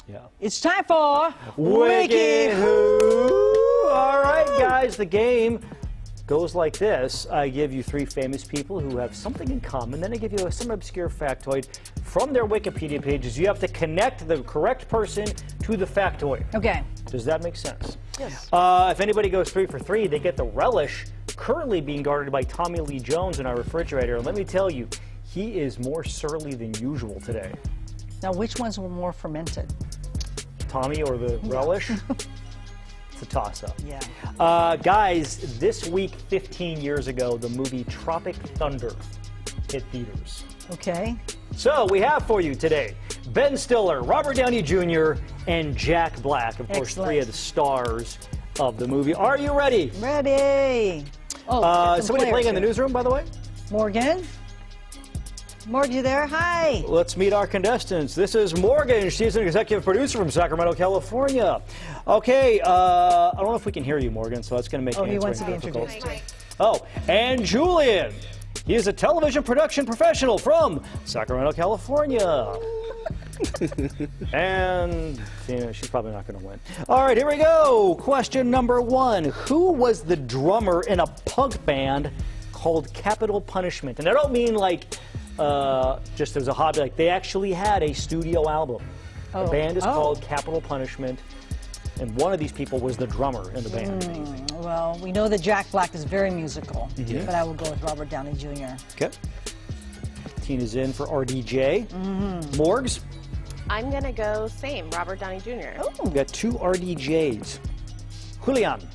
Yeah. It's time for WikiWho! All right, guys, the game goes like this. I give you three famous people who have something in common. Then I give you some obscure factoid from their Wikipedia pages. You have to connect the correct person to the factoid. Okay. Does that make sense? Yes. If anybody goes 3 for 3, they get the relish currently being guarded by Tommy Lee Jones in our refrigerator. And let me tell you, he is more surly than usual today. Now, which ones were more fermented? Tommy or the relish? It's a toss-up. Yeah. Guys, this week, 15 years ago, the movie Tropic Thunder hit theaters. Okay. So we have for you today Ben Stiller, Robert Downey Jr., and Jack Black. Of course, Excellent. 3 of the stars of the movie. Are you ready? Ready. Oh, somebody playing in the newsroom, by the way? Morgan? Morgan, you there? Hi. Let's meet our contestants. This is Morgan. She's an executive producer from Sacramento, California. Okay, I don't know if we can hear you, Morgan, so that's going to make he answering wants to be difficult. introduced. Oh, and Julian. He is a television production professional from Sacramento, California. And she's probably not going to win. All right, here we go. Question number 1. Who was the drummer in a punk band called Capital Punishment? And I don't mean like just as a hobby. Like they actually had a studio album. The band is called Capital Punishment. And one of these people was the drummer in the band. Well, we know that Jack Black is very musical, but I will go with Robert Downey Jr. Okay. Tina's in for RDJ. Morgs? I'm going to go same, Robert Downey Jr. We got 2 RDJs. Julian?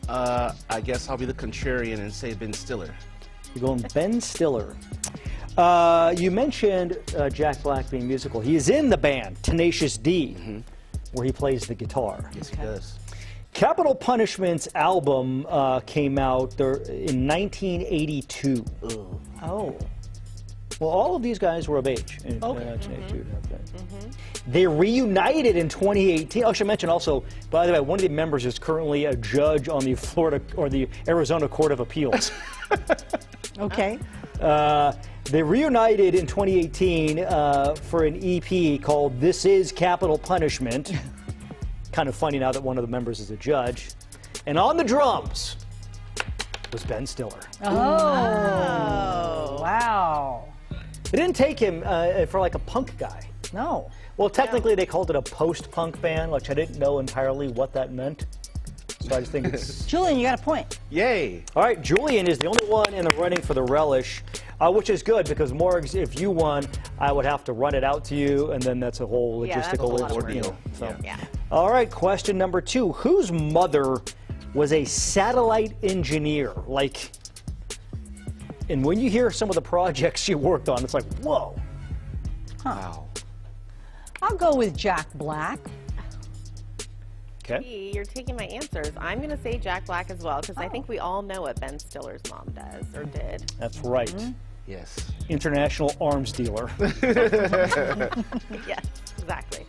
I guess I'll be the contrarian and say Ben Stiller. You're going Ben Stiller. You mentioned Jack Black being musical. He is in the band Tenacious D, where he plays the guitar. Yes, he does. Capital Punishment's album came out in 1982. Oh. Well, all of these guys were of age in 1982. They reunited in 2018. Oh, I should mention also, by the way, one of the members is currently a judge on the Florida or the Arizona Court of Appeals. Okay. They reunited in 2018 for an EP called This Is Capital Punishment. Kind of funny now that one of the members is a judge. And on the drums was Ben Stiller. Oh. Wow. It didn't take him for like a punk guy. No. Well, technically they called it a post-punk band, which I didn't know entirely what that meant. So I just think it's... Julian, you got a point. Yay! All right, Julian is the only one in the running for the relish, which is good because Morgs, if you won, I would have to run it out to you, and then that's a whole logistical ordeal. So. Yeah. All right, question number 2. Whose mother was a satellite engineer? Like, and when you hear some of the projects she worked on, it's like, whoa. Wow. I'll go with Jack Black. Okay. You're taking my answers. I'm going to say Jack Black as well because I think we all know what Ben Stiller's mom does or did. That's right. Yes. International arms dealer. Yes, exactly.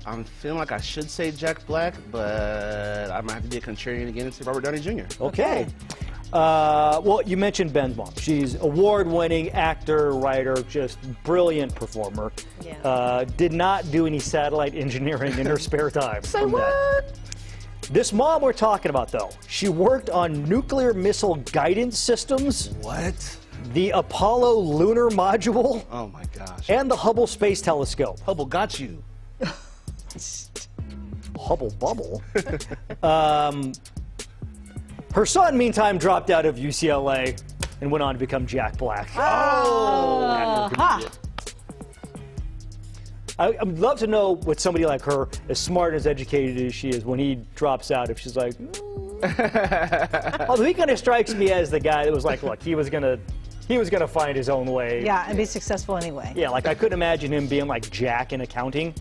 I'm feeling like I should say Jack Black, but I might have to be a contrarian again and say Robert Downey Jr. Okay. Well, you mentioned Ben's mom. She's award-winning actor, writer, just brilliant performer. Yeah. Did not do any satellite engineering in her spare time. Say what? This mom we're talking about, though, she worked on nuclear missile guidance systems, What? the Apollo lunar module, Oh my gosh. and the Hubble Space Telescope. Hubble got you. Hubble bubble. Her son, meantime, dropped out of UCLA and went on to become Jack Black. I'd love to know what somebody like her, as smart and as educated as she is, when he drops out, if she's like, Although he kind of strikes me as the guy that was like, look, he was gonna find his own way. Yeah, and be successful anyway. Yeah, like I couldn't imagine him being like Jack in accounting.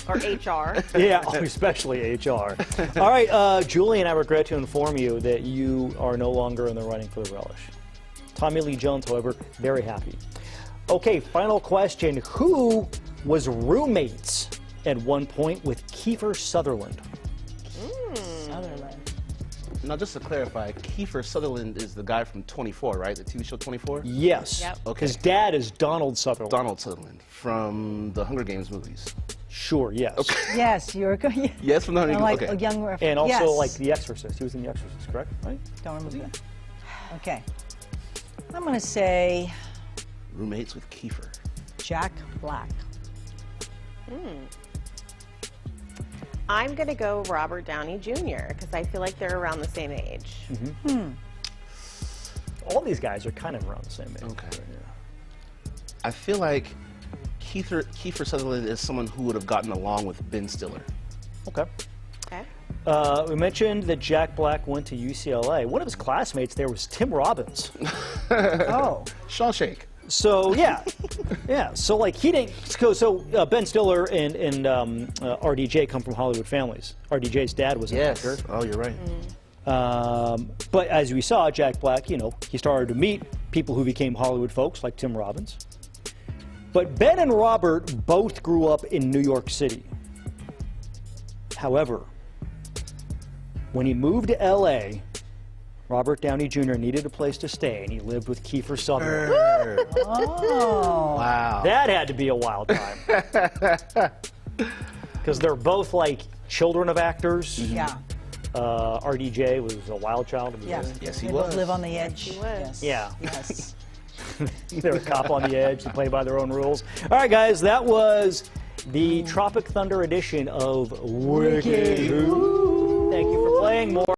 Or HR. Yeah, especially HR. All right, Julian, I regret to inform you that you are no longer in the running for the relish. Tommy Lee Jones, however, very happy. Okay, final question. Who was roommates at one point with Kiefer Sutherland? Sutherland. Now, just to clarify, Kiefer Sutherland is the guy from 24, right? The TV show 24? Yes. Yep. Okay. His dad is Donald Sutherland. Donald Sutherland from the Hunger Games movies. Sure, yes. Yes, you're good. Yes, from the Hunger Games. Like Okay. a young reference. And also yes. like The Exorcist. He was in The Exorcist, correct? Right? Don't remember that. Okay. I'm going to say Roommates with Kiefer. Jack Black. I'm going to go Robert Downey Jr. because I feel like they're around the same age. All these guys are kind of around the same age. Okay. Yeah. I feel like Kiefer Sutherland is someone who would have gotten along with Ben Stiller. Okay. Okay. We mentioned that Jack Black went to UCLA. One of his classmates there was Tim Robbins. Oh. Shawshank. So yeah, yeah. So like he didn't. So Ben Stiller and RDJ come from Hollywood families. RDJ's dad was an actor. Oh, you're right. But as we saw, Jack Black, you know, he started to meet people who became Hollywood folks like Tim Robbins. But Ben and Robert both grew up in New York City. However, when he moved to LA, Robert Downey Jr. needed a place to stay, and he lived with Kiefer Sutherland. Oh. Wow. That had to be a wild time. Because they're both like children of actors. Yeah. RDJ was a wild child. Yeah. Yes, he They both was. live on the edge. he was. Yes. Yeah. Yes. They're a cop on the edge. They play by their own rules. All right, guys, that was the Tropic Thunder edition of WikiWho. Thank you for playing. More